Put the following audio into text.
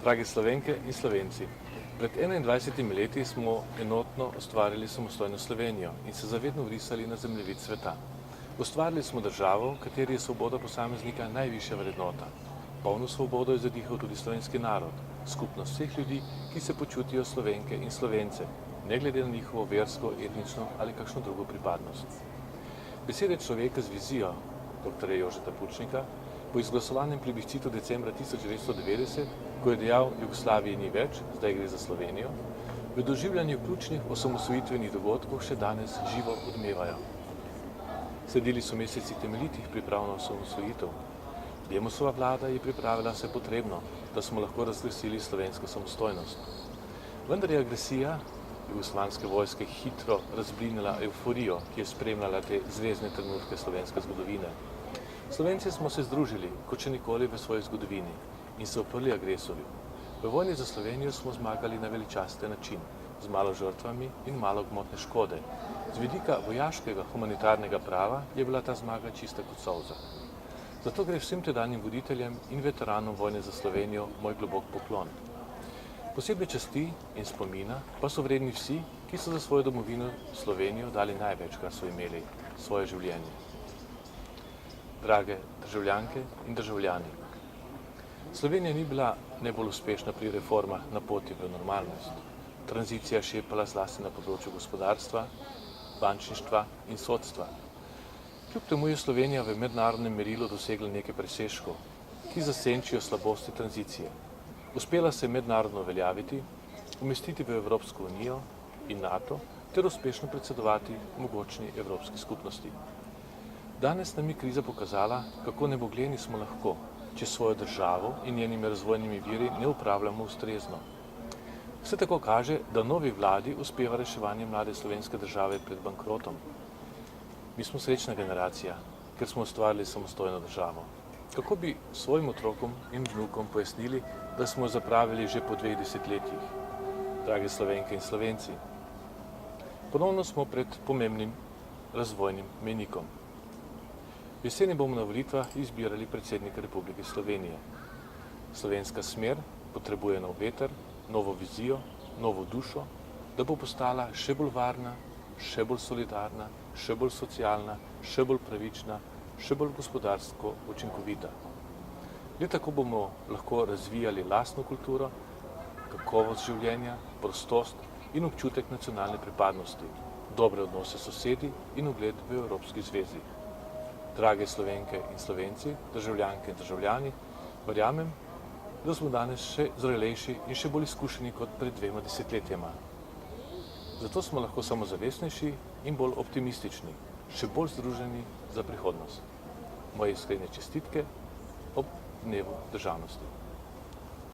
Drage Slovenke in Slovenci, pred 21 leti smo enotno ustvarili samostojno Slovenijo in se zavedno vrisali na zemljevid sveta. Ustvarili smo državo, v kateri je svoboda posameznika najvišja vrednota. Polno svobodo je zadihal tudi slovenski narod, skupnost vseh ljudi, ki se počutijo Slovenke in Slovence, ne glede na njihovo versko, etnično ali kakšno drugo pripadnost. Besede človeka z vizijo, dr. Jožeta Pučnika, po izglasovanem plebiscitu decembra 1990, ko je dejal, Jugoslavije ni več, zdaj gre za Slovenijo, v doživljanju ključnih osamosvojitvenih dogodkov še danes živo odmevajo. Sledili so meseci temeljitih priprav na osamosvojitev. Demosova vlada je pripravila vse potrebno, da smo lahko razglasili slovensko samostojnost. Vendar je agresija jugoslovanske vojske hitro razblinila euforijo, ki je spremljala te zvezdne trenutke slovenske zgodovine. Slovenci smo se združili, kot še nikoli v svoji zgodovini, in se uprli agresorju. V vojni za Slovenijo smo zmagali na veličasten način, z malo žrtvami in malo gmotne škode. Z vidika vojaškega humanitarnega prava je bila ta zmaga čista kot solza. Zato gre vsem tedanjim voditeljem in veteranom vojne za Slovenijo moj globok poklon. Posebne časti in spomina pa so vredni vsi, ki so za svojo domovino Slovenijo dali največ, kar so imeli, svoje življenje. Drage državljanke in državljani, Slovenija ni bila najbolj uspešna pri reformah na poti v normalnost. Tranzicija šepala zlasti na področju gospodarstva, bančništva in sodstva. Kljub temu je Slovenija v mednarodnem merilu dosegla nekaj presežkov, ki zasenčijo slabosti tranzicije. Uspela se mednarodno uveljaviti, umestiti v Evropsko unijo in NATO ter uspešno predsedovati mogočni Evropski skupnosti. Danes nam je kriza pokazala, kako nebogljeni smo lahko, če svojo državo in njenimi razvojnimi viri ne upravljamo ustrezno. Vse tako kaže, da novi vladi uspeva reševanje mlade slovenske države pred bankrotom. Mi smo srečna generacija, ker smo ustvarili samostojno državo. Kako bi svojim otrokom in vnukom pojasnili, da smo jo zapravili že po 2 desetletjih? Drage Slovenke in Slovenci, ponovno smo pred pomembnim razvojnim mejnikom. Jeseni bomo na volitvah izbirali predsednika Republike Slovenije. Slovenska smer potrebuje nov veter, novo vizijo, novo dušo, da bo postala še bolj varna, še bolj solidarna, še bolj socialna, še bolj pravična, še bolj gospodarsko učinkovita. Le tako bomo lahko razvijali lastno kulturo, kakovost življenja, prostost in občutek nacionalne pripadnosti, dobre odnose s sosedi in ugled v Evropski zvezi. Drage Slovenke in Slovenci, državljanke in državljani, verjamem, da smo danes še zrelejši in še bolj izkušeni kot pred 2 desetletjema. Zato smo lahko samozavestnejši in bolj optimistični, še bolj združeni za prihodnost. Moje iskrene čestitke ob dnevu državnosti.